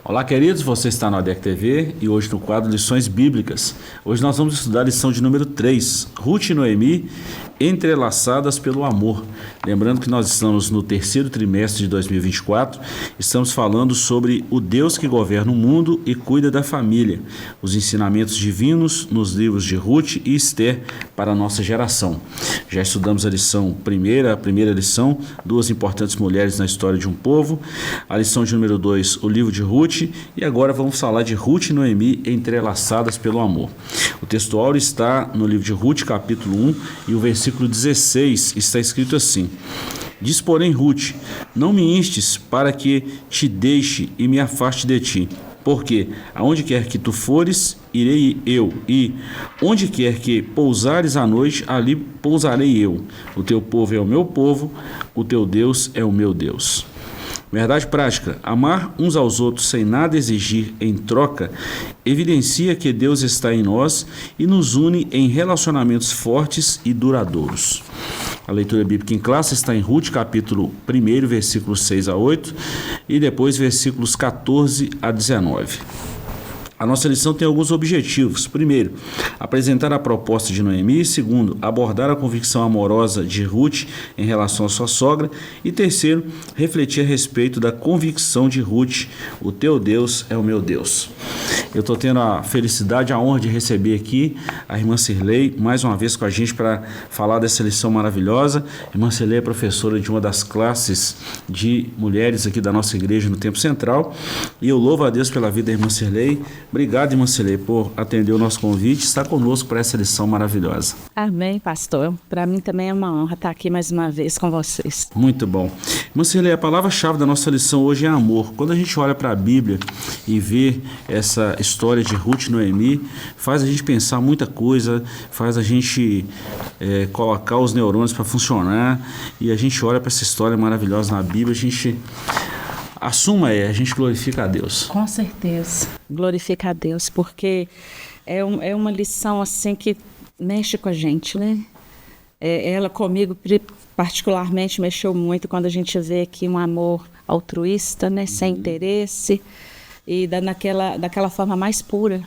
Olá, queridos, você está na ADEC TV e hoje no quadro Lições Bíblicas. Hoje nós vamos estudar a lição de número 3, Ruth e Noemi, entrelaçadas pelo amor. Lembrando que nós estamos no terceiro trimestre de 2024, estamos falando sobre o Deus que governa o mundo e cuida da família, os ensinamentos divinos nos livros de Ruth e Esther para a nossa geração. Já estudamos a primeira lição, duas importantes mulheres na história de um povo, a lição de número 2, o livro de Ruth, e agora vamos falar de Ruth e Noemi entrelaçadas pelo amor. O textual está no livro de Ruth, capítulo 1, e o versículo 16 está escrito assim: Diz, porém, Ruth, não me instes para que te deixe e me afaste de ti, porque aonde quer que tu fores, irei eu, e onde quer que pousares à noite, ali pousarei eu. O teu povo é o meu povo, o teu Deus é o meu Deus. Verdade prática: amar uns aos outros sem nada exigir em troca evidencia que Deus está em nós e nos une em relacionamentos fortes e duradouros. A leitura bíblica em classe está em Ruth, capítulo 1, versículos 6 a 8 e depois versículos 14 a 19. A nossa lição tem alguns objetivos. Primeiro, apresentar a proposta de Noemi. Segundo, abordar a convicção amorosa de Ruth em relação à sua sogra. E terceiro, refletir a respeito da convicção de Ruth: o teu Deus é o meu Deus. Eu estou tendo a felicidade, a honra de receber aqui a irmã Cirlei, mais uma vez com a gente para falar dessa lição maravilhosa. A irmã Cirlei é professora de uma das classes de mulheres aqui da nossa igreja no Tempo Central. E eu louvo a Deus pela vida da irmã Cirlei. Obrigado, irmã Cirlei, por atender o nosso convite e estar conosco para essa lição maravilhosa. Amém, pastor. Para mim também é uma honra estar aqui mais uma vez com vocês. Muito bom. Irmã Cirlei, a palavra-chave da nossa lição hoje é amor. Quando a gente olha para a Bíblia e vê essa história de Ruth e Noemi, faz a gente pensar muita coisa, faz a gente colocar os neurônios para funcionar, e a gente olha para essa história maravilhosa na Bíblia, a gente glorifica a Deus. Com certeza. Glorifica a Deus, porque é uma lição assim que mexe com a gente, né? Ela comigo particularmente mexeu muito quando a gente vê aqui um amor altruísta, né? Sem interesse, e daquela forma mais pura.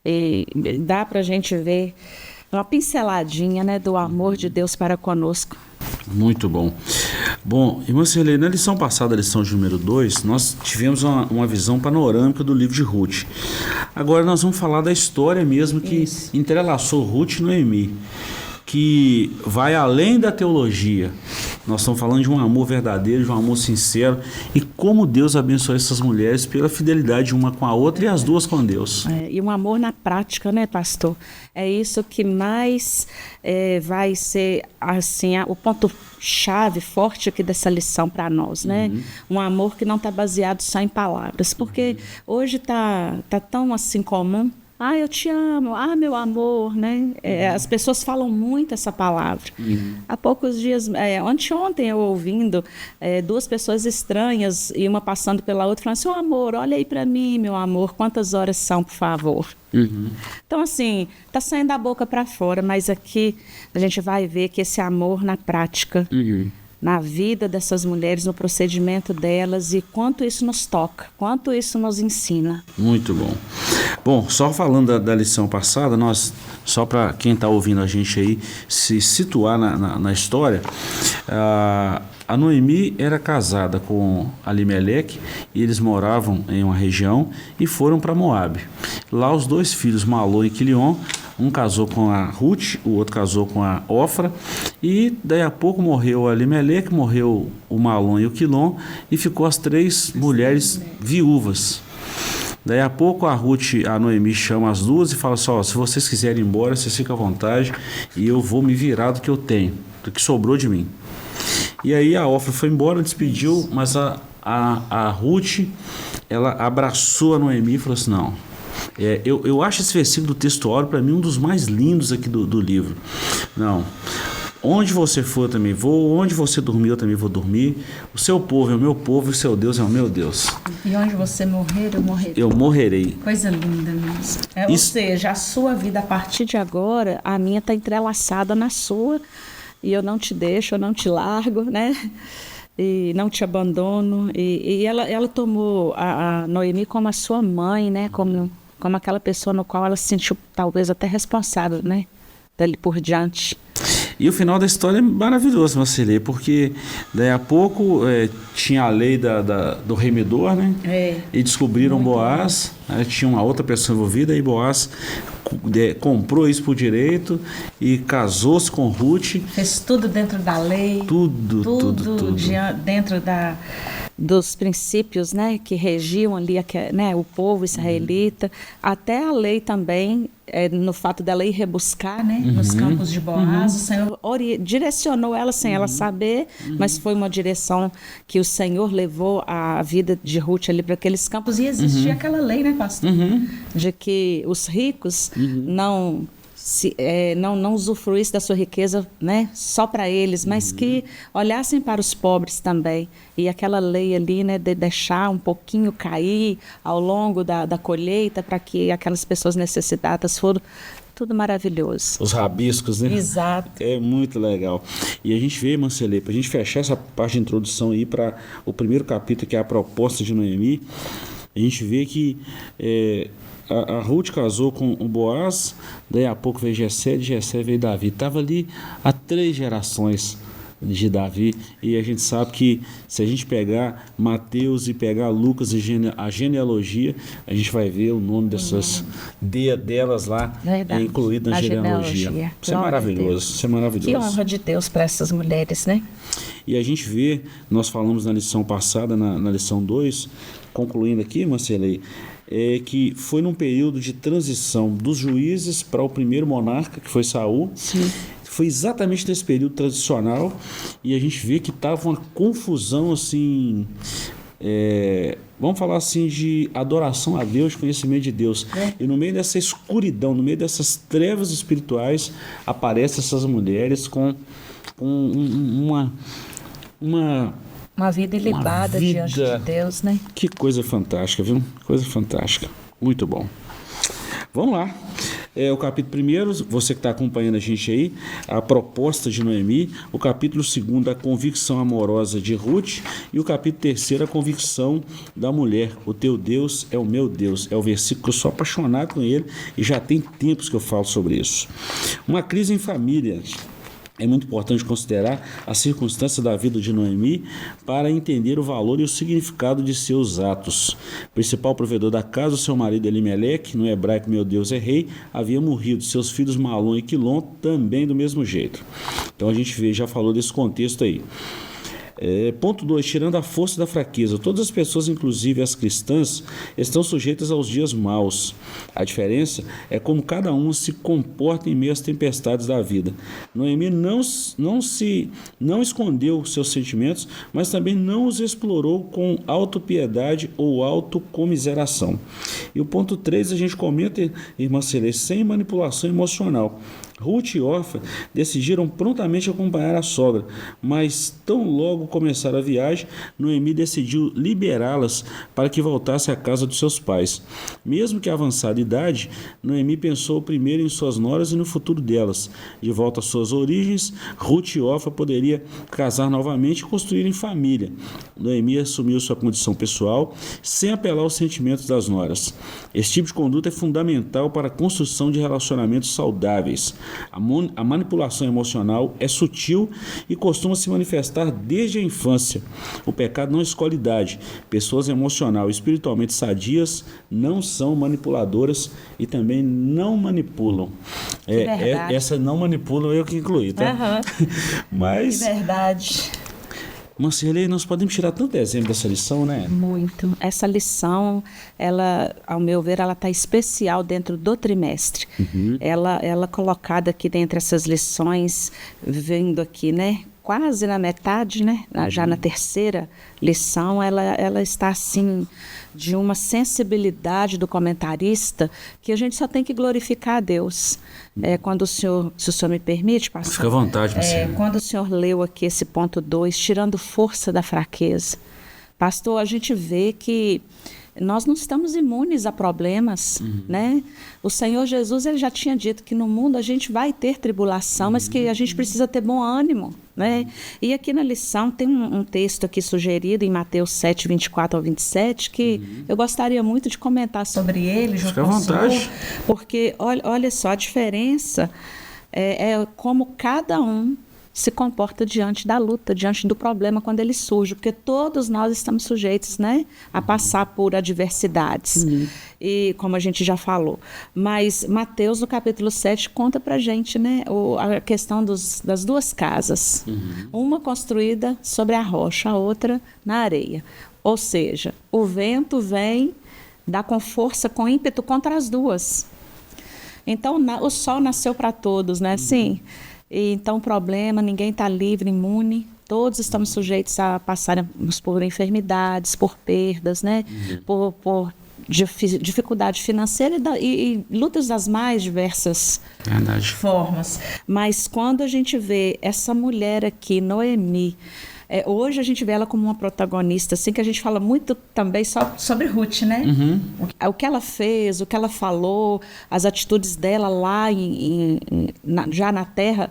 E dá para a gente ver uma pinceladinha, né, do amor de Deus para conosco. Muito bom. Bom, irmã Cirlei, na lição passada, a lição de número 2, nós tivemos uma visão panorâmica do livro de Ruth. Agora nós vamos falar da história mesmo que entrelaçou Ruth e Noemi, que vai além da teologia. Nós estamos falando de um amor verdadeiro, de um amor sincero, e como Deus abençoou essas mulheres pela fidelidade uma com a outra e as duas com Deus. E um amor na prática, né, pastor? É isso que mais vai ser assim, o ponto-chave forte aqui dessa lição para nós, né? Um amor que não está baseado só em palavras, porque hoje tá tão assim comum. Eu te amo, meu amor, né? As pessoas falam muito essa palavra. Há poucos dias, ontem eu ouvindo duas pessoas estranhas e uma passando pela outra, falando assim: amor, olha aí para mim, meu amor, quantas horas são, por favor? Então, assim, tá saindo da boca para fora, mas aqui a gente vai ver que esse amor na prática, na vida dessas mulheres, no procedimento delas, e quanto isso nos toca, quanto isso nos ensina. Muito bom. Bom, só falando da lição passada, só para quem está ouvindo a gente aí se situar na história, a Noemi era casada com Alimeleque e eles moravam em uma região e foram para Moabe. Lá os dois filhos, Malom e Quilion, um casou com a Ruth, o outro casou com a Ofra, e daí a pouco morreu o Alimeleque, morreu o Malom e o Quilom, e ficou as três mulheres viúvas. Daí a pouco a Noemi chama as duas e fala assim: se vocês quiserem ir embora, vocês ficam à vontade, e eu vou me virar do que eu tenho, do que sobrou de mim. E aí a Ofra foi embora, despediu, mas a Ruth, ela abraçou a Noemi e falou assim: não. Eu acho esse versículo do textuário, para mim, um dos mais lindos aqui do livro. Não. Onde você for, eu também vou. Onde você dormir, eu também vou dormir. O seu povo é o meu povo, o seu Deus é o meu Deus. E onde você morrer, eu morrerei. Eu morrerei. Coisa linda mesmo. Ou seja, a sua vida, a partir de agora, a minha está entrelaçada na sua, e eu não te deixo, eu não te largo, né? e não te abandono. E ela tomou a Noemi como a sua mãe, né? Como aquela pessoa no qual ela se sentiu talvez até responsável, né? Dali por diante. E o final da história é maravilhoso, Marcele, porque daí a pouco tinha a lei do remidor, né? E descobriram Boaz, tinha uma outra pessoa envolvida, e Boaz comprou isso por direito e casou-se com Ruth. Fez tudo dentro da lei. Tudo. Dentro dos princípios, né, que regiam ali, né, o povo israelita, até a lei também, no fato dela ir rebuscar, né, nos campos de Boaz. O Senhor direcionou ela sem ela saber, mas foi uma direção que o Senhor levou a vida de Ruth ali para aqueles campos, e existia aquela lei, né, pastor, de que os ricos não usufruíssem da sua riqueza, né, só para eles, mas que olhassem para os pobres também. E aquela lei ali, né, de deixar um pouquinho cair ao longo da colheita para que aquelas pessoas necessitadas foram tudo maravilhoso. Os rabiscos, né? Exato. É muito legal. E a gente vê, Marcele, para a gente fechar essa parte de introdução aí para o primeiro capítulo, que é a proposta de Noemi, a gente vê que a Ruth casou com o Boaz, daí a pouco veio Jessé, de Jessé veio Davi. Estava ali há 3 gerações de Davi, e a gente sabe que se a gente pegar Mateus e pegar Lucas e a genealogia, a gente vai ver o nome delas lá incluído na genealogia. Isso é maravilhoso, isso é maravilhoso. Que honra de Deus para essas mulheres, né? E a gente vê, nós falamos na lição passada, na lição 2, concluindo aqui, Marcele, que foi num período de transição dos juízes para o primeiro monarca, que foi Saul. Sim. Foi exatamente nesse período transicional, e a gente vê que estava uma confusão assim, vamos falar assim, de adoração a Deus, conhecimento de Deus. E no meio dessa escuridão, no meio dessas trevas espirituais, aparecem essas mulheres com uma vida ilibada diante de Deus, né? Que coisa fantástica, viu? Coisa fantástica. Muito bom. Vamos lá. O capítulo 1, você que está acompanhando a gente aí, a proposta de Noemi. O capítulo 2, a convicção amorosa de Ruth. E o capítulo 3, a convicção da mulher. O teu Deus é o meu Deus. É o versículo que eu sou apaixonado com ele, e já tem tempos que eu falo sobre isso. Uma crise em família. É muito importante considerar a circunstância da vida de Noemi para entender o valor e o significado de seus atos. O principal provedor da casa, o seu marido Elimeleque, no hebraico meu Deus é rei, havia morrido. Seus filhos Malom e Quilom também do mesmo jeito. Então a gente já falou desse contexto aí. Ponto 2, tirando a força da fraqueza. Todas as pessoas, inclusive as cristãs, estão sujeitas aos dias maus. A diferença é como cada um se comporta em meio às tempestades da vida. Noemi não escondeu seus sentimentos, mas também não os explorou com autopiedade ou autocomiseração. E o ponto 3, a gente comenta, irmã Celeste, sem manipulação emocional. Ruth e Orfa decidiram prontamente acompanhar a sogra, mas tão logo começaram a viagem, Noemi decidiu liberá-las para que voltassem à casa dos seus pais. Mesmo que avançada idade, Noemi pensou primeiro em suas noras e no futuro delas. De volta às suas origens, Ruth e Orfa poderiam casar novamente e construírem família. Noemi assumiu sua condição pessoal sem apelar aos sentimentos das noras. Esse tipo de conduta é fundamental para a construção de relacionamentos saudáveis. A manipulação emocional é sutil e costuma se manifestar desde a infância. O pecado não escolhe idade. Pessoas emocional e espiritualmente sadias não são manipuladoras e também não manipulam. Essa não manipulam eu que incluí, tá? Mas... Que verdade. Marcele, nós podemos tirar tanto exemplo dessa lição, né? Muito. Essa lição, ela, ao meu ver, ela está especial dentro do trimestre. Ela colocada aqui dentre essas lições, vindo aqui, né? Quase na metade, né? Já na terceira lição, ela está assim, de uma sensibilidade do comentarista que a gente só tem que glorificar a Deus. Quando se o senhor me permite, pastor. Fica à vontade, pastor. Quando o senhor leu aqui esse ponto 2, tirando força da fraqueza. Pastor, a gente vê que Nós não estamos imunes a problemas, né? O Senhor Jesus, ele já tinha dito que no mundo a gente vai ter tribulação, mas que a gente precisa ter bom ânimo, né? E aqui na lição tem um texto aqui sugerido em Mateus 7, 24 ao 27, que eu gostaria muito de comentar sobre ele, junto Fica à com o vontade. senhor, porque olha só, a diferença é como cada um se comporta diante da luta, diante do problema quando ele surge, porque todos nós estamos sujeitos, né, a passar por adversidades, e como a gente já falou. Mas Mateus, no capítulo 7, conta pra gente, né, a questão das duas casas, uma construída sobre a rocha, a outra na areia. Ou seja, o vento vem, dá com força, com ímpeto contra as duas. Então, o sol nasceu para todos, né, assim. E, então, problema, ninguém está livre, imune, todos estamos sujeitos a passarmos por enfermidades, por perdas, né? Por dificuldade financeira e lutas das mais diversas formas. Mas quando a gente vê essa mulher aqui, Noemi, hoje a gente vê ela como uma protagonista, assim, que a gente fala muito também só sobre Ruth, né? O que ela fez, o que ela falou, as atitudes dela lá já na terra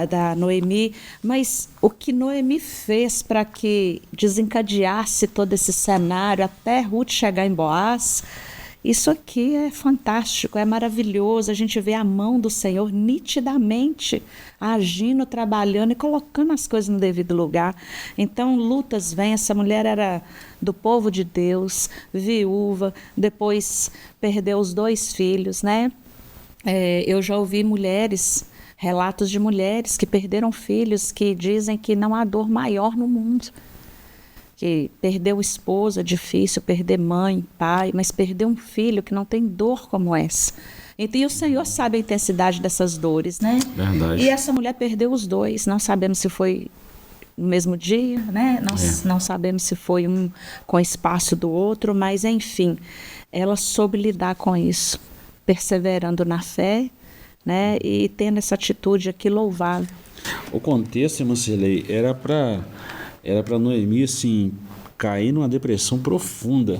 da Noemi, mas o que Noemi fez para que desencadeasse todo esse cenário até Ruth chegar em Boaz, isso aqui é fantástico, é maravilhoso. A gente vê a mão do Senhor nitidamente agindo, trabalhando e colocando as coisas no devido lugar. Então, lutas vêm. Essa mulher era do povo de Deus, viúva, depois perdeu os 2 filhos, né? Eu já ouvi relatos de mulheres que perderam filhos, que dizem que não há dor maior no mundo. Que perdeu esposa é difícil, perder mãe, pai, mas perder um filho que não tem dor como essa. Então, e o Senhor sabe a intensidade dessas dores, né? Verdade. E essa mulher perdeu os 2, não sabemos se foi no mesmo dia, né? Não sabemos se foi um com espaço do outro, mas enfim, ela soube lidar com isso, perseverando na fé, né? E tendo essa atitude aqui louvável. O contexto, irmã Cirlei, era para Noemi, assim, cair numa depressão profunda.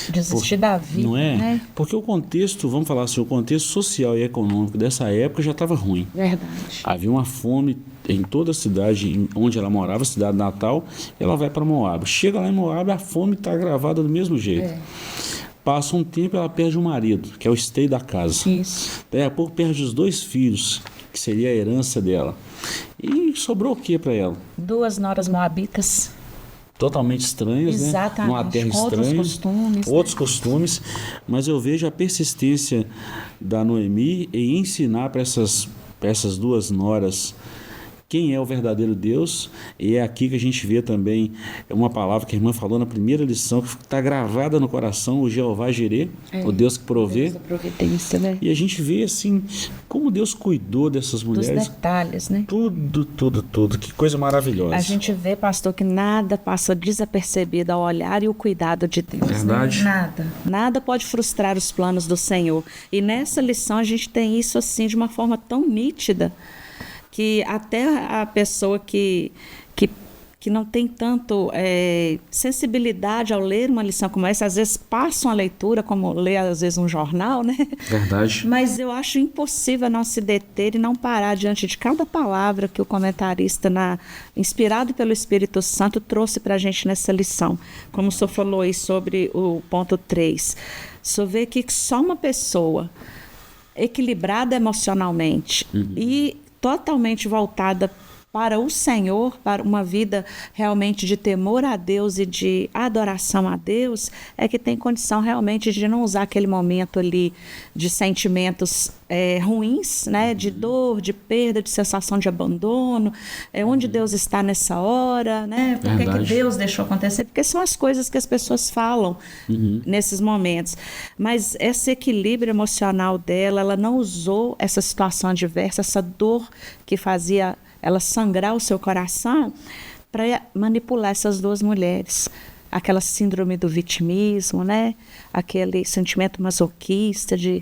Desistir da vida, não é? né? Porque o contexto, vamos falar assim, o contexto social e econômico dessa época já estava ruim. Verdade. Havia uma fome em toda a cidade onde ela morava, cidade natal, ela vai para Moab. Chega lá em Moab, a fome está agravada do mesmo jeito. Passa um tempo, ela perde o marido, que é o esteio da casa. Isso. Daí a pouco perde os 2 filhos, que seria a herança dela. E sobrou o que para ela? 2 noras moabitas. Totalmente estranhas, exatamente, né? Numa terra estranha. Outros costumes. Mas eu vejo a persistência da Noemi em ensinar para essas 2 noras quem é o verdadeiro Deus. E é aqui que a gente vê também uma palavra que a irmã falou na primeira lição, que está gravada no coração, o Jeová Jirê, o Deus que provê. Deus da providência, né? E a gente vê assim, como Deus cuidou dessas mulheres. Dos detalhes, né? Tudo. Que coisa maravilhosa. A gente vê, pastor, que nada passa desapercebido ao olhar e o cuidado de Deus. Verdade. Né? Nada pode frustrar os planos do Senhor. E nessa lição a gente tem isso assim de uma forma tão nítida, que até a pessoa que não tem tanto sensibilidade ao ler uma lição como essa, às vezes passa uma leitura, como ler às vezes um jornal, né? Verdade. Mas eu acho impossível não se deter e não parar diante de cada palavra que o comentarista, inspirado pelo Espírito Santo, trouxe para a gente nessa lição. Como o senhor falou aí sobre o ponto 3. O senhor vê que só uma pessoa equilibrada emocionalmente e totalmente voltada para o Senhor, para uma vida realmente de temor a Deus e de adoração a Deus, é que tem condição realmente de não usar aquele momento ali de sentimentos ruins, né? De dor, de perda, de sensação de abandono, onde Deus está nessa hora, né? Por que Deus deixou acontecer? Porque são as coisas que as pessoas falam nesses momentos. Mas esse equilíbrio emocional dela, ela não usou essa situação adversa, essa dor que fazia ela sangrar o seu coração para manipular essas 2 mulheres. Aquela síndrome do vitimismo, né? Aquele sentimento masoquista de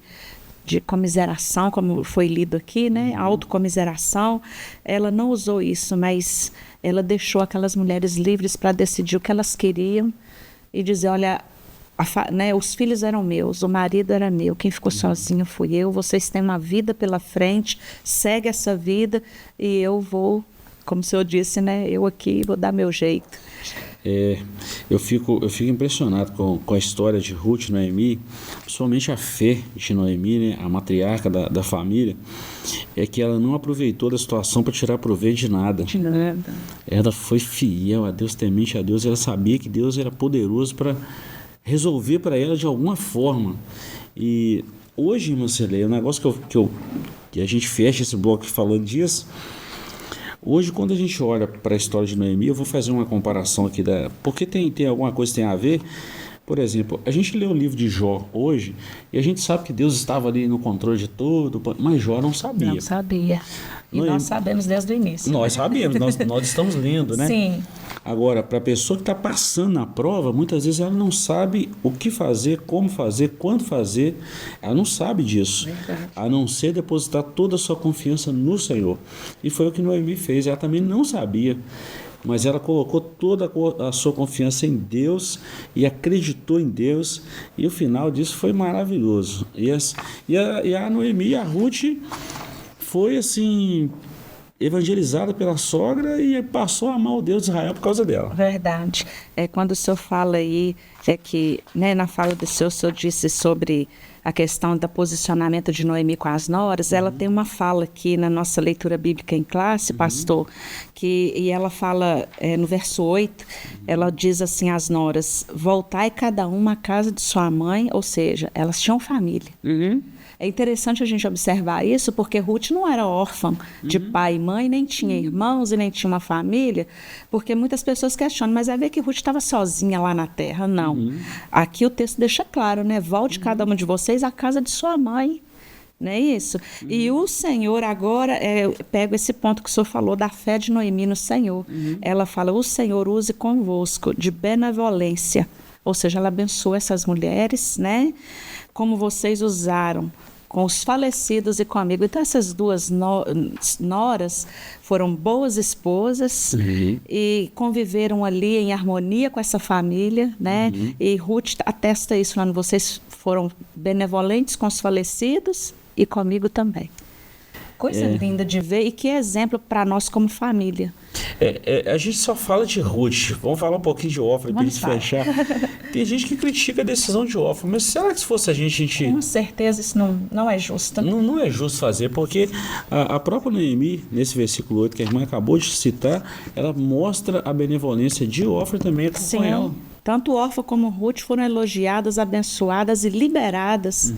comiseração, como foi lido aqui, né? Autocomiseração. Ela não usou isso, mas ela deixou aquelas mulheres livres para decidir o que elas queriam e dizer, olha, né, os filhos eram meus, o marido era meu, quem ficou sozinho fui eu, vocês têm uma vida pela frente, segue essa vida e eu vou, como o senhor disse, né, eu aqui vou dar meu jeito. Eu fico impressionado com a história de Ruth e Noemi, principalmente a fé de Noemi, né, a matriarca da família, é que ela não aproveitou da situação para tirar proveito de nada. De nada. Ela foi fiel a Deus, temente a Deus, ela sabia que Deus era poderoso para resolver para ela de alguma forma. E hoje, irmã Celê, o negócio que a gente fecha esse bloco falando disso. Hoje, quando a gente olha para a história de Noemi, eu vou fazer uma comparação aqui, porque tem alguma coisa que tem a ver. Por exemplo, a gente lê o livro de Jó hoje e a gente sabe que Deus estava ali no controle de tudo, mas Jó não sabia. Não sabia. E nós sabemos desde o início. Nós sabemos, nós estamos lendo, né? Sim. Agora, para a pessoa que está passando na prova, muitas vezes ela não sabe o que fazer, como fazer, quando fazer. Ela não sabe disso. Verdade. A não ser depositar toda a sua confiança no Senhor. E foi o que Noemi fez. Ela também não sabia. Mas ela colocou toda a sua confiança em Deus e acreditou em Deus. E o final disso foi maravilhoso. E a Noemi e a Ruth foi assim evangelizada pela sogra e passou a amar o Deus de Israel por causa dela. Verdade. Quando o senhor fala aí, que né, na fala do senhor, o senhor disse sobre a questão do posicionamento de Noemi com as noras, ela tem uma fala aqui na nossa leitura bíblica em classe, pastor, e ela fala no verso 8, ela diz assim às noras: voltai cada uma à casa de sua mãe, ou seja, elas tinham família. É interessante a gente observar isso, porque Ruth não era órfã de pai e mãe, nem tinha irmãos e nem tinha uma família, porque muitas pessoas questionam, mas vai ver que Ruth estava sozinha lá na terra. Não. Aqui o texto deixa claro, né? Volte cada uma de vocês à casa de sua mãe. Não é isso? E o Senhor agora, eu pego esse ponto que o senhor falou da fé de Noemi no Senhor. Ela fala: o Senhor use convosco de benevolência. Ou seja, ela abençoa essas mulheres, né? Como vocês usaram com os falecidos e comigo. Então, essas duas noras foram boas esposas e conviveram ali em harmonia com essa família, né? E Ruth atesta isso, falando: vocês foram benevolentes com os falecidos e comigo também. Coisa linda de ver e que exemplo para nós como família. A gente só fala de Ruth. Vamos falar um pouquinho de Orfa para a gente fechar. Tem gente que critica a decisão de Orfa, mas será que se fosse a gente... Com certeza isso não é justo. Não é justo fazer, porque a própria Noemi, nesse versículo 8 que a irmã acabou de citar, ela mostra a benevolência de Orfa também com ela. Tanto Orfa como Ruth foram elogiadas, abençoadas e liberadas.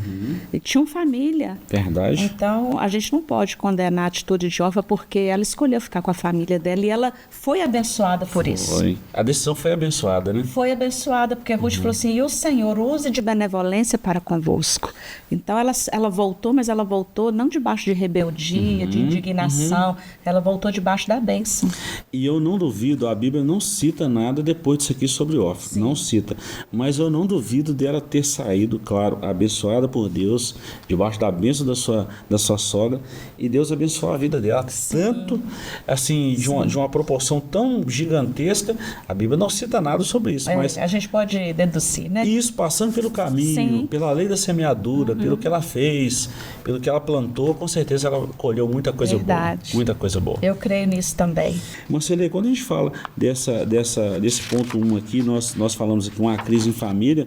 E tinham família. Verdade. Então, a gente não pode condenar a atitude de Orfa, porque ela escolheu ficar com a família dela e ela foi abençoada por isso. A decisão foi abençoada, né? Foi abençoada, porque Ruth falou assim: e o Senhor use de benevolência para convosco. Então, ela voltou, mas ela voltou não debaixo de rebeldia, de indignação. Ela voltou debaixo da bênção. E eu não duvido, a Bíblia não cita nada depois disso aqui sobre Orfa. Não cita, mas eu não duvido dela ter saído, claro, abençoada por Deus, debaixo da bênção da sua sogra, e Deus abençoou a vida dela, tanto assim, de uma proporção tão gigantesca. A Bíblia não cita nada sobre isso, mas a gente pode deduzir, né? Isso, passando pelo caminho, pela lei da semeadura, pelo que ela fez, pelo que ela plantou, com certeza ela colheu muita coisa boa. Muita coisa boa. Eu creio nisso também. Marcele, quando a gente fala desse ponto 1 aqui, nós falamos aqui uma crise em família.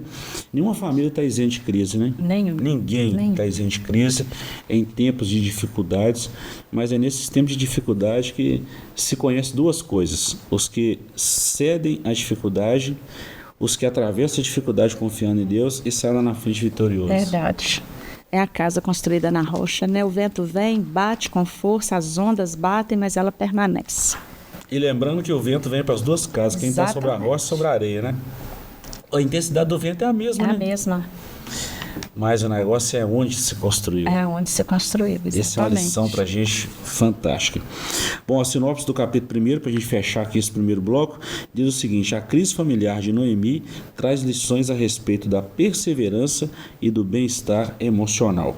Nenhuma família está isenta de crise, né? Ninguém está isento de crise em tempos de dificuldades, mas é nesses tempos de dificuldade que se conhece duas coisas: os que cedem à dificuldade, os que atravessam a dificuldade confiando em Deus e saem lá na frente vitoriosos. Verdade. É a casa construída na rocha, né? O vento vem, bate com força, as ondas batem, mas ela permanece. E lembrando que o vento vem para as duas casas, quem está sobre a rocha e sobre a areia, né? A intensidade do vento é a mesma, né? É a mesma. Mas o negócio é onde se construiu. É onde se construiu, exatamente. Essa é uma lição para a gente fantástica. Bom, a sinopse do capítulo 1, para a gente fechar aqui esse primeiro bloco, diz o seguinte: a crise familiar de Noemi traz lições a respeito da perseverança e do bem-estar emocional.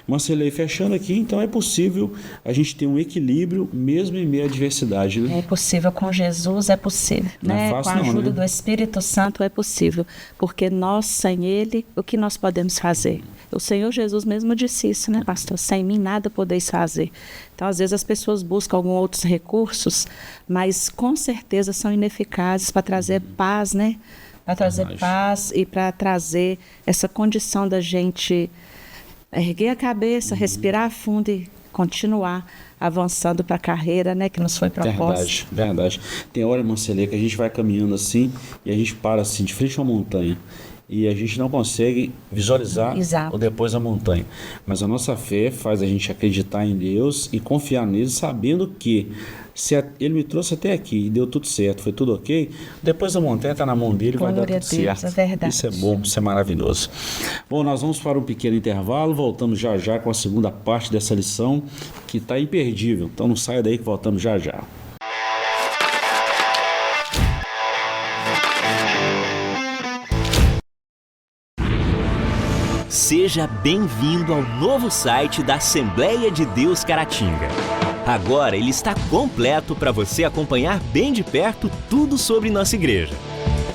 Marcelei, fechando aqui, então é possível a gente ter um equilíbrio mesmo em meio à adversidade, né? É possível, com Jesus é possível, Não é né? fácil Com a não, ajuda né? do Espírito Santo é possível, porque nós, sem Ele, o que nós podemos fazer? O Senhor Jesus mesmo disse isso, né, pastor? Sem mim nada podeis fazer. Então, às vezes as pessoas buscam alguns outros recursos, mas com certeza são ineficazes para trazer paz, né? Para trazer Verdade. paz e para trazer essa condição da gente erguer a cabeça, respirar fundo e continuar avançando para a carreira, né, que nos foi proposta. Verdade, verdade. Tem hora, Marcelê, que a gente vai caminhando assim e a gente para assim, de frente a uma montanha. E a gente não consegue visualizar Exato. o depois da montanha. Mas a nossa fé faz a gente acreditar em Deus e confiar nele, sabendo que se ele me trouxe até aqui e deu tudo certo, foi tudo ok, depois da montanha está na mão dele, vai dar Glória tudo a Deus, certo. é verdade. Isso é bom, isso é maravilhoso. Bom, nós vamos para um pequeno intervalo, voltamos já já com a segunda parte dessa lição, que está imperdível. Então não saia daí que voltamos já já. Seja bem-vindo ao novo site da Assembleia de Deus Caratinga. Agora ele está completo para você acompanhar bem de perto tudo sobre nossa igreja.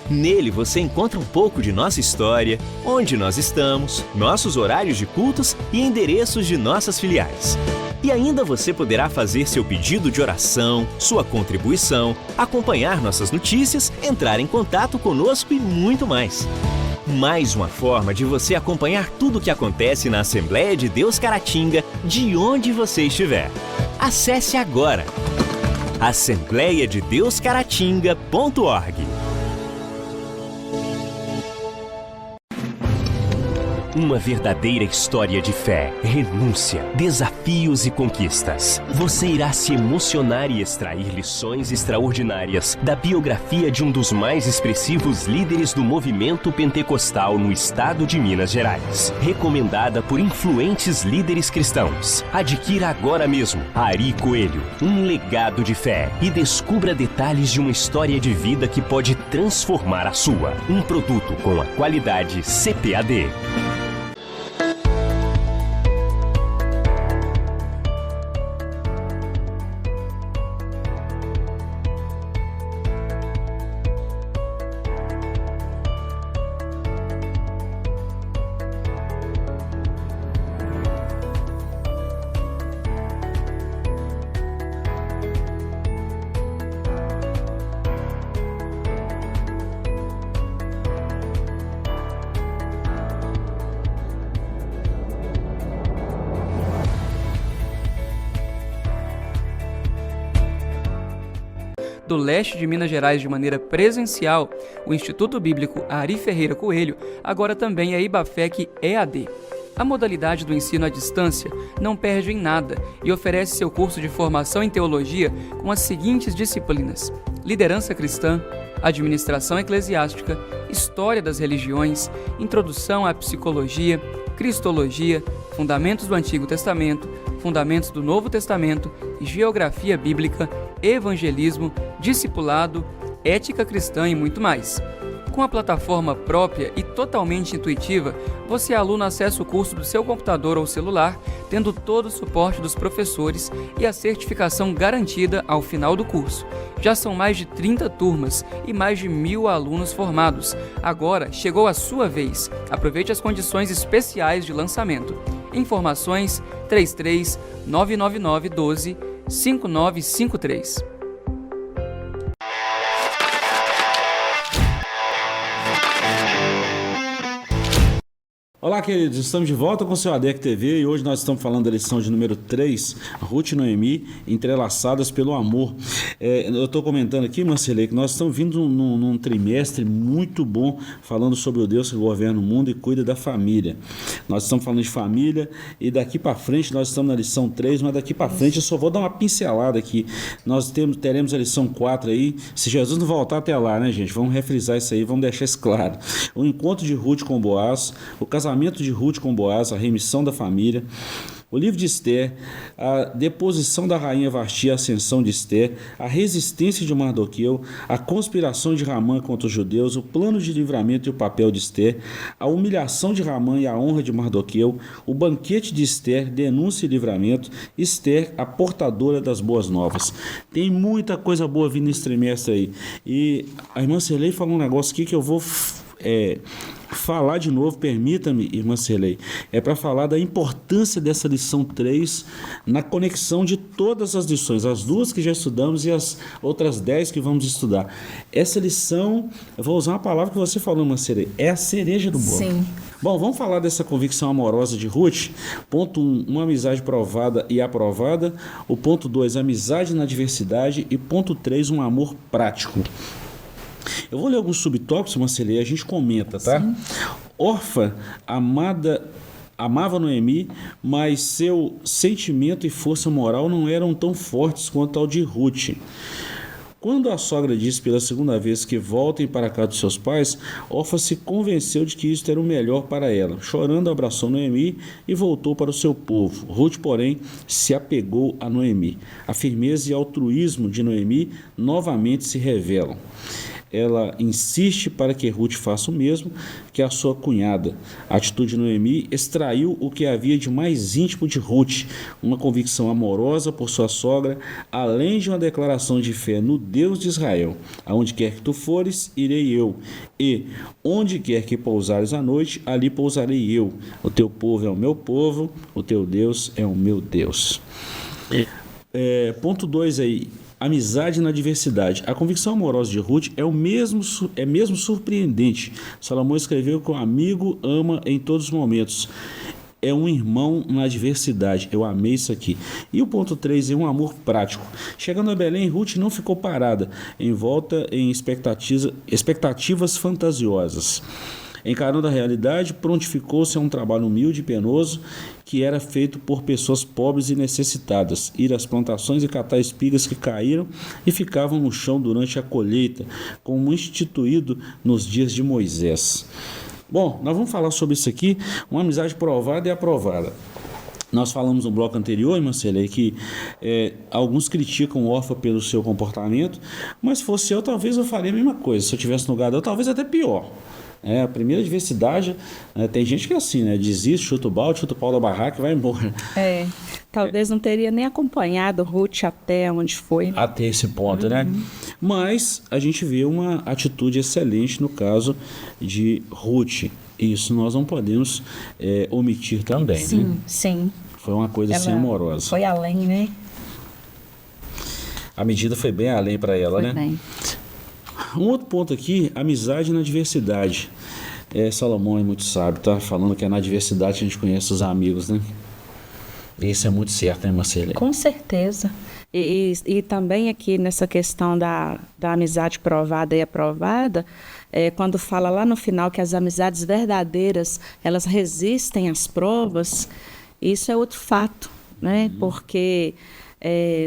Nele você encontra um pouco de nossa história, onde nós estamos, nossos horários de cultos e endereços de nossas filiais. E ainda você poderá fazer seu pedido de oração, sua contribuição, acompanhar nossas notícias, entrar em contato conosco e muito mais. Mais uma forma de você acompanhar tudo o que acontece na Assembleia de Deus Caratinga, de onde você estiver. Acesse agora assembleiadedeuscaratinga.org. Uma verdadeira história de fé, renúncia, desafios e conquistas. Você irá se emocionar e extrair lições extraordinárias da biografia de um dos mais expressivos líderes do movimento pentecostal no estado de Minas Gerais. Recomendada por influentes líderes cristãos. Adquira agora mesmo Ari Coelho, um legado de fé, e descubra detalhes de uma história de vida que pode transformar a sua. Um produto com a qualidade CPAD. Do leste de Minas Gerais de maneira presencial, o Instituto Bíblico Ari Ferreira Coelho agora também é IBAFEC EAD. A modalidade do ensino à distância não perde em nada e oferece seu curso de formação em teologia com as seguintes disciplinas: liderança cristã, administração eclesiástica, história das religiões, introdução à psicologia, cristologia, fundamentos do Antigo Testamento, fundamentos do Novo Testamento, geografia bíblica, evangelismo, discipulado, ética cristã e muito mais. Com a plataforma própria e totalmente intuitiva, você, aluno, acessa o curso do seu computador ou celular, tendo todo o suporte dos professores e a certificação garantida ao final do curso. Já são mais de 30 turmas e mais de 1.000 alunos formados. Agora chegou a sua vez. Aproveite as condições especiais de lançamento. Informações 33 999 12 5953. Olá, queridos, estamos de volta com o seu ADEC TV e hoje nós estamos falando da lição de número 3, Ruth e Noemi, entrelaçadas pelo amor. Eu estou comentando aqui, Marcelê, que nós estamos vindo num trimestre muito bom falando sobre o Deus que governa o mundo e cuida da família. Nós estamos falando de família e daqui para frente nós estamos na lição 3, mas daqui para frente eu só vou dar uma pincelada aqui. Nós teremos a lição 4 aí, se Jesus não voltar até lá, né, gente? Vamos refrisar isso aí, vamos deixar isso claro. O encontro de Ruth com Boaz, o casamento de Ruth com Boaz, a remissão da família, o livro de Esther, a deposição da rainha Vasti, a ascensão de Esther, a resistência de Mardoqueu, a conspiração de Ramã contra os judeus, o plano de livramento e o papel de Esther, a humilhação de Ramã e a honra de Mardoqueu, o banquete de Esther, denúncia e livramento, Esther, a portadora das boas novas. Tem muita coisa boa vindo nesse trimestre aí. E a irmã Cirlei falou um negócio aqui que eu vou falar de novo, permita-me, irmã Cirlei, para falar da importância dessa lição 3 na conexão de todas as lições, as 2 que já estudamos e as outras 10 que vamos estudar. Essa lição, eu vou usar uma palavra que você falou, irmã Cirlei, é a cereja do bolo. Sim. Bom, vamos falar dessa convicção amorosa de Ruth. Ponto 1, uma amizade provada e aprovada. O ponto 2, amizade na adversidade. E ponto 3, um amor prático. Eu vou ler alguns subtópicos, Marcelê, a gente comenta, tá? Sim. Orfa, amava Noemi, mas seu sentimento e força moral não eram tão fortes quanto ao de Ruth. Quando a sogra disse pela segunda vez que voltem para a casa dos seus pais, Orfa se convenceu de que isto era o melhor para ela. Chorando, abraçou Noemi e voltou para o seu povo. Ruth, porém, se apegou a Noemi. A firmeza e altruísmo de Noemi novamente se revelam. Ela insiste para que Ruth faça o mesmo que a sua cunhada. A atitude de Noemi extraiu o que havia de mais íntimo de Ruth, uma convicção amorosa por sua sogra, além de uma declaração de fé no Deus de Israel. Aonde quer que tu fores, irei eu, e onde quer que pousares à noite, ali pousarei eu. O teu povo é o meu povo, o teu Deus é o meu Deus. Ponto 2 aí. Amizade na diversidade. A convicção amorosa de Ruth é mesmo surpreendente. Salomão escreveu que o amigo ama em todos os momentos. É um irmão na diversidade. Eu amei isso aqui. E o ponto 3 é um amor prático. Chegando a Belém, Ruth não ficou parada, envolta em expectativas fantasiosas. Encarando a realidade, prontificou-se a um trabalho humilde e penoso que era feito por pessoas pobres e necessitadas, ir às plantações e catar espigas que caíram e ficavam no chão durante a colheita, como instituído nos dias de Moisés. Bom, nós vamos falar sobre isso aqui, uma amizade provada e aprovada. Nós falamos no bloco anterior, irmã Célia, que alguns criticam Orfa pelo seu comportamento, mas se fosse eu, talvez eu faria a mesma coisa. Se eu estivesse no lugar dela, talvez até pior. A primeira diversidade, tem gente que é assim, né? Desiste, chuta o balde, chuta o pau da barraca e vai embora. Talvez não teria nem acompanhado Ruth até onde foi. Até esse ponto, né? Mas a gente vê uma atitude excelente no caso de Ruth. Isso nós não podemos omitir também, sim, né? Sim. Foi uma coisa assim amorosa. Foi além, né? A medida foi bem além para ela, foi, né? Bem. Um outro ponto aqui, amizade na diversidade. Salomão é muito sábio, tá falando que é na diversidade que a gente conhece os amigos, né? Isso é muito certo, né, Marcelo? Com certeza. E também aqui nessa questão da amizade provada e aprovada, quando fala lá no final que as amizades verdadeiras, elas resistem às provas, isso é outro fato, né? Porque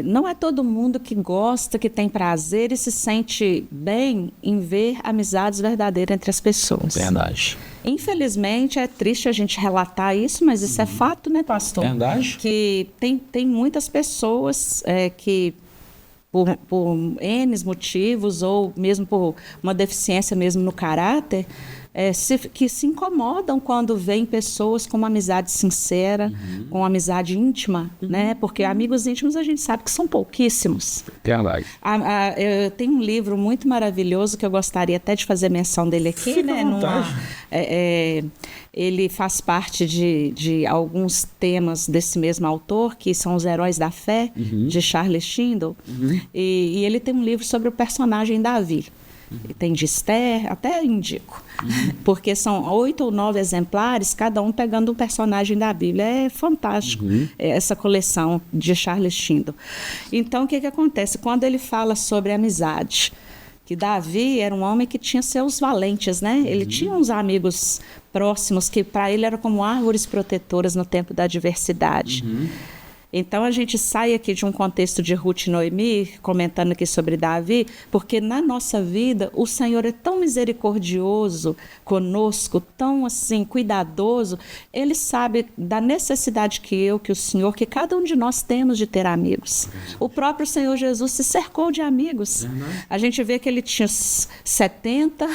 não é todo mundo que gosta, que tem prazer e se sente bem em ver amizades verdadeiras entre as pessoas. Verdade. Infelizmente, é triste a gente relatar isso, mas isso é fato, né, pastor? Verdade. Que tem muitas pessoas que, por N motivos, ou mesmo por uma deficiência mesmo no caráter, que se incomodam quando veem pessoas com uma amizade sincera, com uma amizade íntima, né? Porque amigos íntimos a gente sabe que são pouquíssimos. Verdade. Eu tenho um livro muito maravilhoso que eu gostaria até de fazer menção dele aqui. Fica à vontade. Ele faz parte de alguns temas desse mesmo autor, que são Os Heróis da Fé, de Charles Schindel. E ele tem um livro sobre o personagem Davi. Tem de Esther, até indico. Porque são 8 ou 9 exemplares, cada um pegando um personagem da Bíblia. É fantástico essa coleção de Charles Schindel. Então, o que acontece? Quando ele fala sobre amizade, que Davi era um homem que tinha seus valentes, né? Ele tinha uns amigos próximos que para ele eram como árvores protetoras no tempo da adversidade. Então a gente sai aqui de um contexto de Ruth e Noemi, comentando aqui sobre Davi, porque na nossa vida o Senhor é tão misericordioso conosco, tão assim cuidadoso. Ele sabe da necessidade que o Senhor, que cada um de nós temos de ter amigos. O próprio Senhor Jesus se cercou de amigos. A gente vê que ele tinha 70,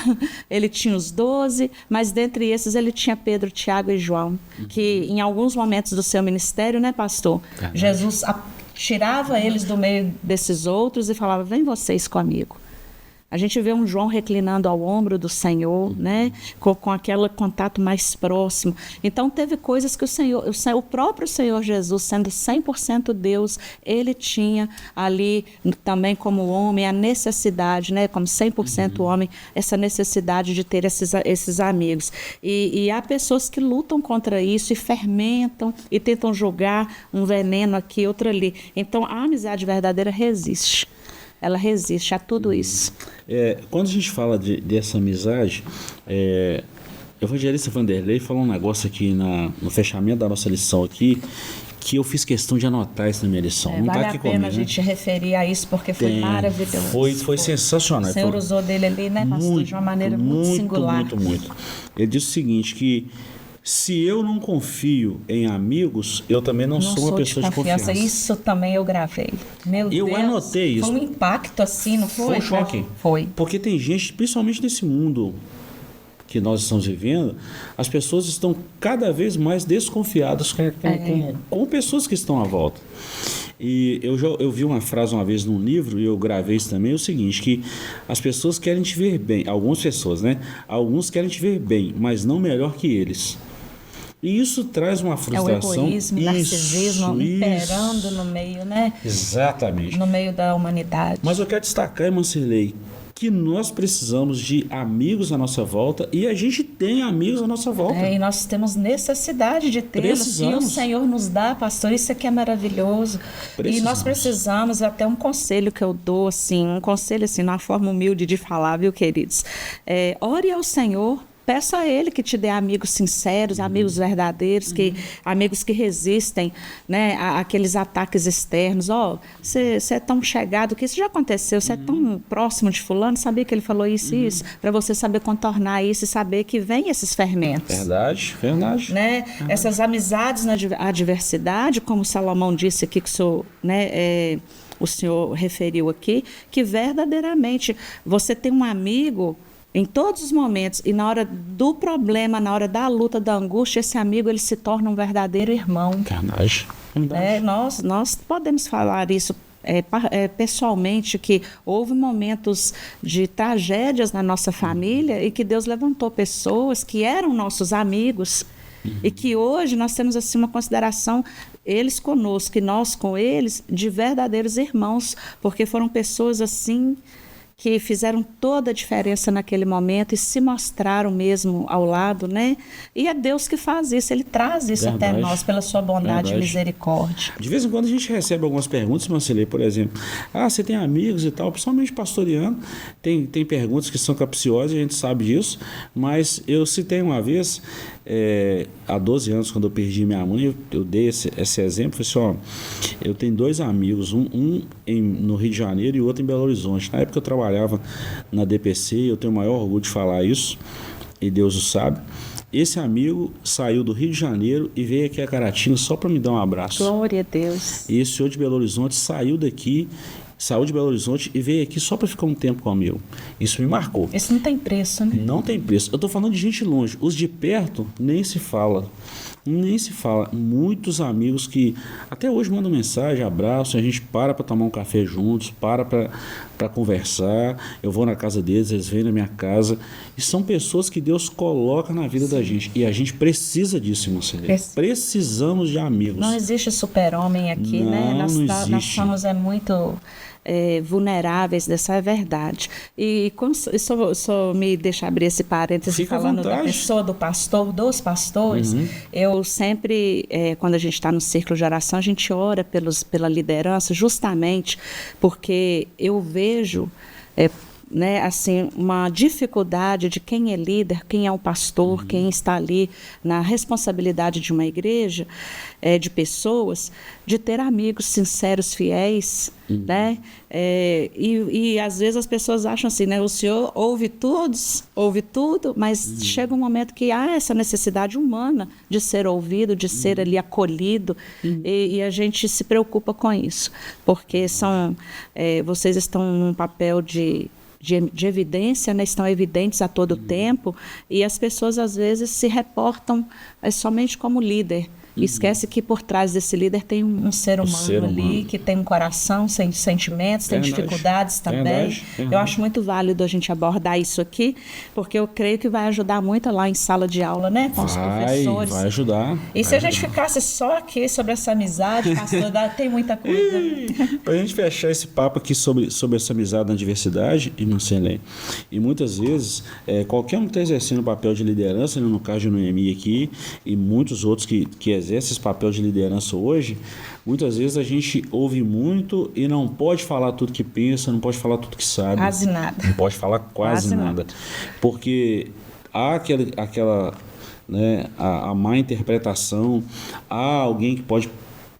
ele tinha os 12, mas dentre esses ele tinha Pedro, Tiago e João, que em alguns momentos do seu ministério, né, pastor? Jesus tirava eles do meio desses outros e falava: vem vocês comigo. A gente vê um João reclinando ao ombro do Senhor, né? Com aquele contato mais próximo. Então, teve coisas que o próprio Senhor Jesus, sendo 100% Deus, ele tinha ali também como homem a necessidade, né? Como 100% homem, essa necessidade de ter esses amigos. E há pessoas que lutam contra isso e fermentam e tentam jogar um veneno aqui, outro ali. Então, a amizade verdadeira resiste. Ela resiste a tudo isso. Quando a gente fala dessa amizade, o evangelista Vanderlei falou um negócio aqui no fechamento da nossa lição aqui, que eu fiz questão de anotar isso na minha lição. Não vale tá aqui a pena comigo, a gente referir a isso, porque foi maravilhoso. Foi sensacional. O Senhor usou dele ali, né, pastor, de uma maneira muito singular. Muito. Ele disse o seguinte, que se eu não confio em amigos, eu também não sou uma pessoa de confiança. Isso também eu gravei. Meu Deus. Eu anotei isso. Foi um impacto assim, não foi? Foi um choque. Foi. Porque tem gente, principalmente nesse mundo que nós estamos vivendo, as pessoas estão cada vez mais desconfiadas com pessoas que estão à volta. E eu vi uma frase uma vez num livro, e eu gravei isso também, o seguinte, que as pessoas querem te ver bem, algumas pessoas, né? Alguns querem te ver bem, mas não melhor que eles. E isso traz uma frustração. É o egoísmo, o narcisismo imperando no meio, né? Exatamente. No meio da humanidade. Mas eu quero destacar, irmã Cirlei, que nós precisamos de amigos à nossa volta, e a gente tem amigos à nossa volta. E nós temos necessidade de tê-los, e o Senhor nos dá, pastor, isso aqui é maravilhoso. E nós precisamos, até um conselho que eu dou, assim, numa forma humilde de falar, viu, queridos? Ore ao Senhor. Peça a Ele que te dê amigos sinceros, amigos verdadeiros, amigos que resistem, né, àqueles ataques externos. Você é tão chegado que isso já aconteceu, você é tão próximo de fulano, sabia que ele falou isso e isso, para você saber contornar isso e saber que vem esses fermentos. Verdade. Né? Essas amizades na adversidade, como Salomão disse aqui, que o senhor referiu aqui, que verdadeiramente você tem um amigo em todos os momentos, e na hora do problema, na hora da luta, da angústia, esse amigo ele se torna um verdadeiro irmão. Verdade. Nós podemos falar isso pessoalmente, que houve momentos de tragédias na nossa família e que Deus levantou pessoas que eram nossos amigos e que hoje nós temos assim uma consideração, eles conosco e nós com eles, de verdadeiros irmãos, porque foram pessoas assim que fizeram toda a diferença naquele momento e se mostraram mesmo ao lado, né? E é Deus que faz isso, Ele traz isso até nós, pela sua bondade e misericórdia. De vez em quando a gente recebe algumas perguntas, Marcelo, por exemplo, você tem amigos e tal, principalmente pastoriano, tem perguntas que são capciosas, a gente sabe disso, mas eu citei uma vez, há 12 anos, quando eu perdi minha mãe, eu dei esse exemplo, falei assim, eu tenho 2 amigos, um no Rio de Janeiro e outro em Belo Horizonte. Na época eu trabalhava na DPC, eu tenho o maior orgulho de falar isso, e Deus o sabe. Esse amigo saiu do Rio de Janeiro e veio aqui a Caratinga só para me dar um abraço. Glória a Deus. E esse senhor de Belo Horizonte saiu de Belo Horizonte e veio aqui só para ficar um tempo comigo. Isso me marcou. Isso não tem preço, né? Não tem preço. Eu estou falando de gente longe. Os de perto nem se fala. Muitos amigos que até hoje mandam mensagem, abraço, a gente para tomar um café juntos, para conversar, eu vou na casa deles, eles vêm na minha casa, e são pessoas que Deus coloca na vida da gente, e a gente precisa disso, irmão Celeste. Precisamos de amigos. Não existe super-homem aqui, né? Nós somos muito vulneráveis, dessa é verdade. E só me deixa abrir esse parênteses falando da pessoa do pastor, dos pastores. Eu sempre, quando a gente está no círculo de oração, a gente ora pela liderança, justamente porque eu vejo né, assim, uma dificuldade de quem é líder, quem é um pastor, quem está ali na responsabilidade de uma igreja, de pessoas, de ter amigos sinceros, fiéis, né? E às vezes as pessoas acham assim, né? O senhor ouve tudo, mas chega um momento que há essa necessidade humana de ser ouvido, de ser ali acolhido, e a gente se preocupa com isso, porque vocês estão num papel de evidência, né? Estão evidentes a todo tempo, e as pessoas às vezes se reportam somente como líder. Esquece que por trás desse líder tem um ser humano ali, que tem um coração, tem sentimentos, tem dificuldades também. Eu acho muito válido a gente abordar isso aqui, porque eu creio que vai ajudar muito lá em sala de aula, né? Com os professores. Vai ajudar. E se a gente ficasse só aqui sobre essa amizade, pastor, tem muita coisa. Para a gente fechar esse papo aqui sobre essa amizade na diversidade, irmã Selene, e muitas vezes, qualquer um que está exercendo o papel de liderança, no caso de Noemi aqui, e muitos outros que exerce esse papel de liderança hoje, muitas vezes a gente ouve muito e não pode falar tudo que pensa, não pode falar tudo que sabe. Quase nada. Não pode falar quase nada. Porque há aquela né, a má interpretação, há alguém que pode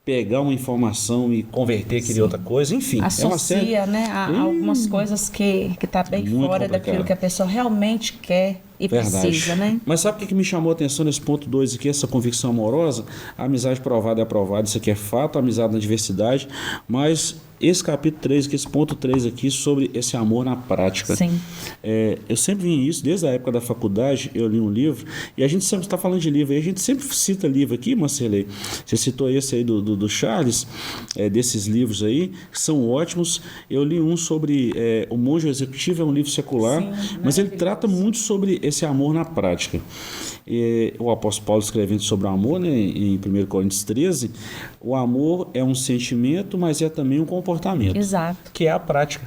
pegar uma informação e converter aquilo em outra coisa, enfim. Associa, é uma série... né, a algumas coisas que está bem fora daquilo que a pessoa realmente quer e precisa, né? Mas sabe o que me chamou a atenção nesse ponto 2 aqui, essa convicção amorosa? A amizade provada é aprovada, isso aqui é fato, a amizade na diversidade, mas esse capítulo 3, esse ponto 3 aqui, sobre esse amor na prática. Sim. Eu sempre vi isso, desde a época da faculdade, eu li um livro, e a gente sempre está falando de livro, e a gente sempre cita livro aqui, Marcelei. Você citou esse aí do Charles, desses livros aí, que são ótimos. Eu li um sobre O Monge Executivo, é um livro secular, mas ele trata muito sobre esse amor na prática. O apóstolo Paulo escrevendo sobre o amor, né, em 1 Coríntios 13, o amor é um sentimento, mas é também um comportamento. Exato. Que é a prática.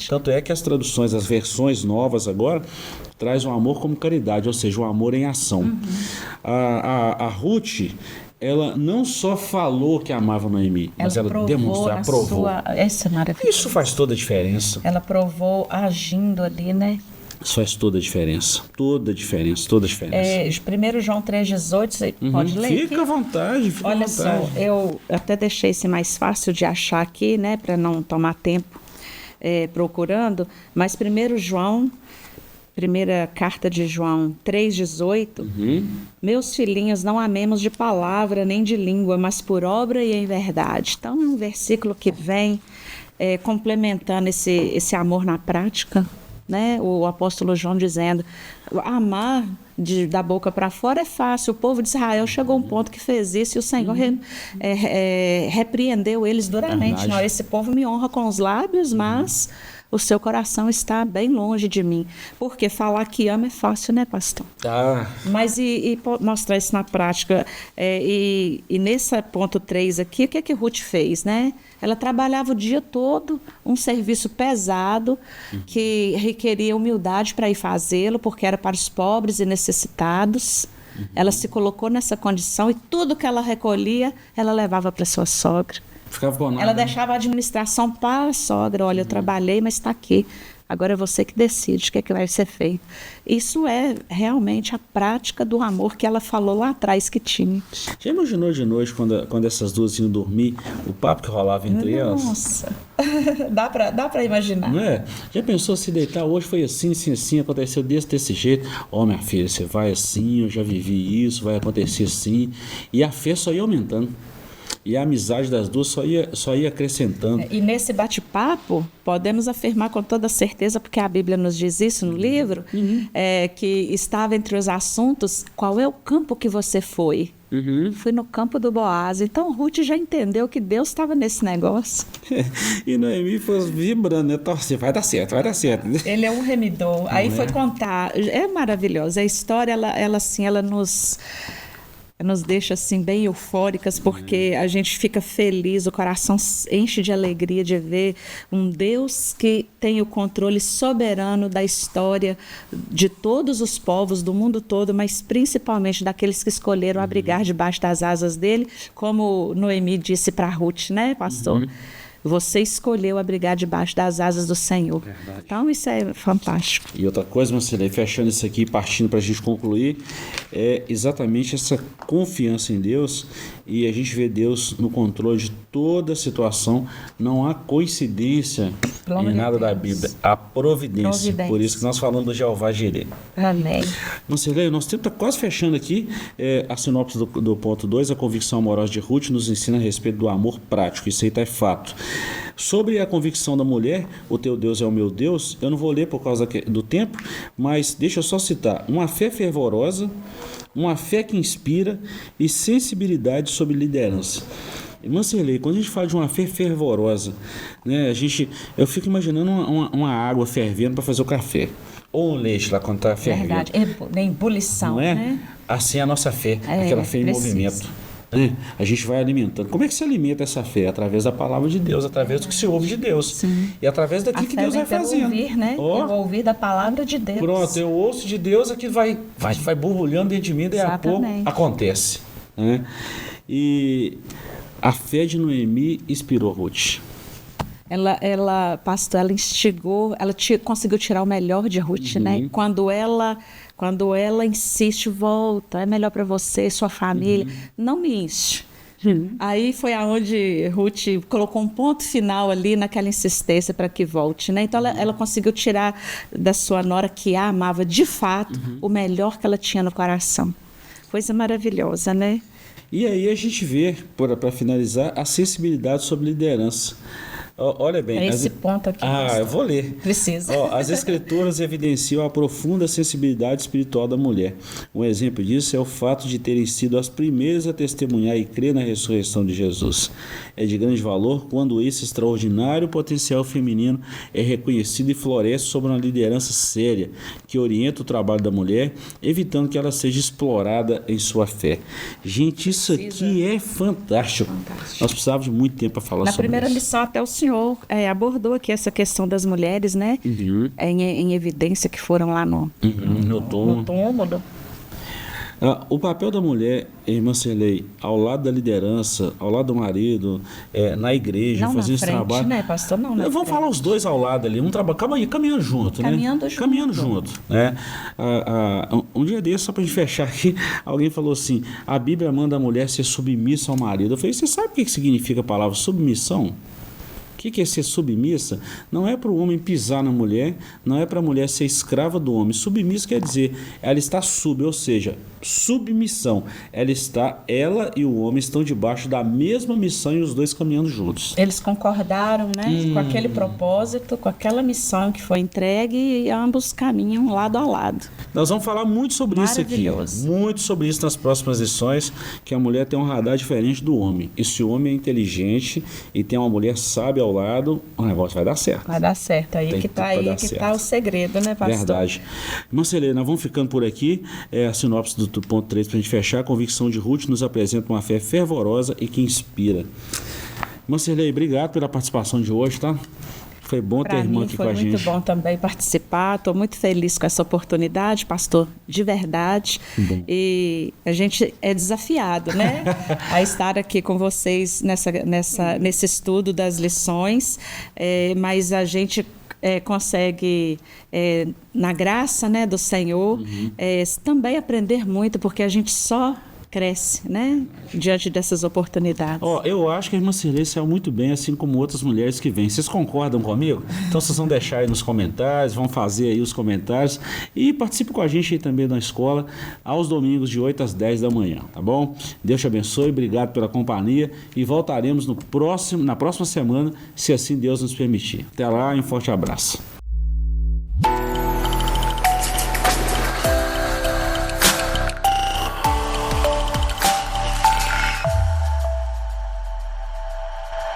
Tanto é que as traduções, as versões novas agora, traz o amor como caridade, ou seja, o amor em ação. A Ruth, ela não só falou que amava Noemi, mas ela demonstrou, aprovou. Essa é maravilhosa. Isso faz toda a diferença. Ela provou agindo ali, né? Isso faz toda a diferença. Toda a diferença. 1 João 3,18, você pode ler? Fica à vontade, Olha só, eu até deixei esse mais fácil de achar aqui, né, para não tomar tempo procurando, mas 1 João, primeira carta de João 3,18, meus filhinhos, não amemos de palavra nem de língua, mas por obra e em verdade. Então, é um versículo que vem complementando esse amor na prática, né? O apóstolo João dizendo, amar da boca para fora é fácil. O povo de Israel chegou a um ponto que fez isso e o Senhor repreendeu eles duramente. Não, esse povo me honra com os lábios, mas o seu coração está bem longe de mim. Porque falar que ama é fácil, né, pastor? Mas e mostrar isso na prática. E nesse ponto 3 aqui, o que Ruth fez, né? Ela trabalhava o dia todo, um serviço pesado, que requeria humildade para ir fazê-lo, porque era para os pobres e necessitados. Ela se colocou nessa condição e tudo que ela recolhia, ela levava para sua sogra. Ela deixava a administração para a sogra. Olha, eu trabalhei, mas está aqui. Agora é você que decide o que vai ser feito. Isso é realmente a prática do amor que ela falou lá atrás que tinha. Já imaginou de noite, quando essas duas iam dormir, o papo que rolava entre elas? Nossa, dá pra imaginar. Não é? Já pensou se deitar hoje foi assim, aconteceu desse jeito? Minha filha, você vai assim, eu já vivi isso, vai acontecer assim. E a fé só ia aumentando. E a amizade das duas só ia acrescentando. E nesse bate-papo, podemos afirmar com toda certeza, porque a Bíblia nos diz isso no livro, que estava entre os assuntos, qual é o campo que você foi? Fui no campo do Boaz. Então, Ruth já entendeu que Deus estava nesse negócio. E Noemi foi vibrando, né? Torce, vai dar certo. Ele é um remidor. Aí foi contar. É maravilhosa. A história, ela nos deixa assim bem eufóricas, porque a gente fica feliz, o coração enche de alegria de ver um Deus que tem o controle soberano da história de todos os povos do mundo todo, mas principalmente daqueles que escolheram abrigar debaixo das asas dele, como Noemi disse para Ruth, né, pastor? Você escolheu abrigar debaixo das asas do Senhor. Verdade. Então, isso é fantástico. E outra coisa, Marcelo, fechando isso aqui, partindo para a gente concluir, é exatamente essa confiança em Deus, e a gente vê Deus no controle de toda a situação. Não há coincidência Glória em nada a da Deus. Bíblia. Há providência. Providência. Por isso que nós falamos do Jeová Jireh. Amém. Marcelo, nosso tempo está quase fechando aqui. A sinopse do ponto 2, a convicção amorosa de Ruth nos ensina a respeito do amor prático. Isso aí é fato. Sobre a convicção da mulher, o teu Deus é o meu Deus, eu não vou ler por causa do tempo, mas deixa eu só citar: uma fé fervorosa, uma fé que inspira e sensibilidade sobre liderança. Mancelei, quando a gente fala de uma fé fervorosa, né, eu fico imaginando uma água fervendo para fazer o café, ou um leite lá quando está fervendo. Verdade, em ebulição, Não é? né? Assim é a nossa fé, aquela fé em precisa. movimento. Né? A gente vai alimentando. Como é que se alimenta essa fé? Através da palavra de Deus, através do que se ouve de Deus. Sim. E através daquilo que Deus vai fazendo. Ouvir, né? Ó, Eu ouvir da palavra de Deus. pronto, eu ouço de Deus, aquilo vai borbulhando dentro de mim, daí a pouco Exatamente. acontece. Né? E a fé de Noemi inspirou Ruth. Pastor, ela instigou, conseguiu tirar o melhor de Ruth, né? Quando ela insiste, volta, é melhor para você, sua família, não me enche. Aí foi aonde Ruth colocou um ponto final ali naquela insistência para que volte, né? Então ela conseguiu tirar da sua nora, que a amava de fato, o melhor que ela tinha no coração. Coisa maravilhosa, né? E aí a gente vê, para finalizar, a sensibilidade sobre liderança. Olha bem. É esse ponto aqui. Eu vou ler. Precisa. As escrituras evidenciam a profunda sensibilidade espiritual da mulher. Um exemplo disso é o fato de terem sido as primeiras a testemunhar e crer na ressurreição de Jesus. É de grande valor quando esse extraordinário potencial feminino é reconhecido e floresce sob uma liderança séria, que orienta o trabalho da mulher, evitando que ela seja explorada em sua fé. Gente, isso aqui é fantástico. Nós precisávamos de muito tempo para falar sobre isso. Na primeira lição, até o senhor abordou aqui essa questão das mulheres, né? Em evidência, que foram lá no túmulo. O papel da mulher, irmã Celei, ao lado da liderança, ao lado do marido, na igreja, não fazendo esse frente, trabalho. Né, pastor? Não, vamos falar os dois ao lado ali, caminhando junto, né? Caminhando junto. Né? Um dia desse, só para a gente fechar aqui, alguém falou assim: a Bíblia manda a mulher ser submissa ao marido. Eu falei: você sabe o que significa a palavra submissão? O que é ser submissa? Não é para o homem pisar na mulher, não é para a mulher ser escrava do homem. Submissa quer dizer, ela está ou seja, submissão. Ela e o homem estão debaixo da mesma missão e os dois caminhando juntos. Eles concordaram, né, com aquele propósito, com aquela missão que foi entregue, e ambos caminham lado a lado. Nós vamos falar muito sobre isso aqui. Muito sobre isso nas próximas lições, que a mulher tem um radar diferente do homem. E se o homem é inteligente e tem uma mulher sábia ao lado, o negócio vai dar certo. Vai dar certo. Aí que está o segredo, né, pastor? Verdade. Marcelê, nós vamos ficando por aqui. A sinopse do ponto 3 para a gente fechar. A convicção de Ruth nos apresenta uma fé fervorosa e que inspira. Marcelê, obrigado pela participação de hoje, tá? Foi bom ter a irmã aqui com a gente. Foi muito bom também participar. Estou muito feliz com essa oportunidade, pastor, de verdade. Bom. E a gente é desafiado, né? A estar aqui com vocês nesse estudo das lições, mas a gente consegue, na graça, né, do Senhor, também aprender muito, porque a gente só cresce, né, diante dessas oportunidades. Eu acho que a irmã Cirlei saiu muito bem, assim como outras mulheres que vêm. Vocês concordam comigo? Então vocês vão deixar aí nos comentários, vão fazer aí os comentários e participe com a gente aí também na escola, aos domingos de 8 às 10 da manhã, tá bom? Deus te abençoe, obrigado pela companhia e voltaremos na próxima semana, se assim Deus nos permitir. Até lá e um forte abraço.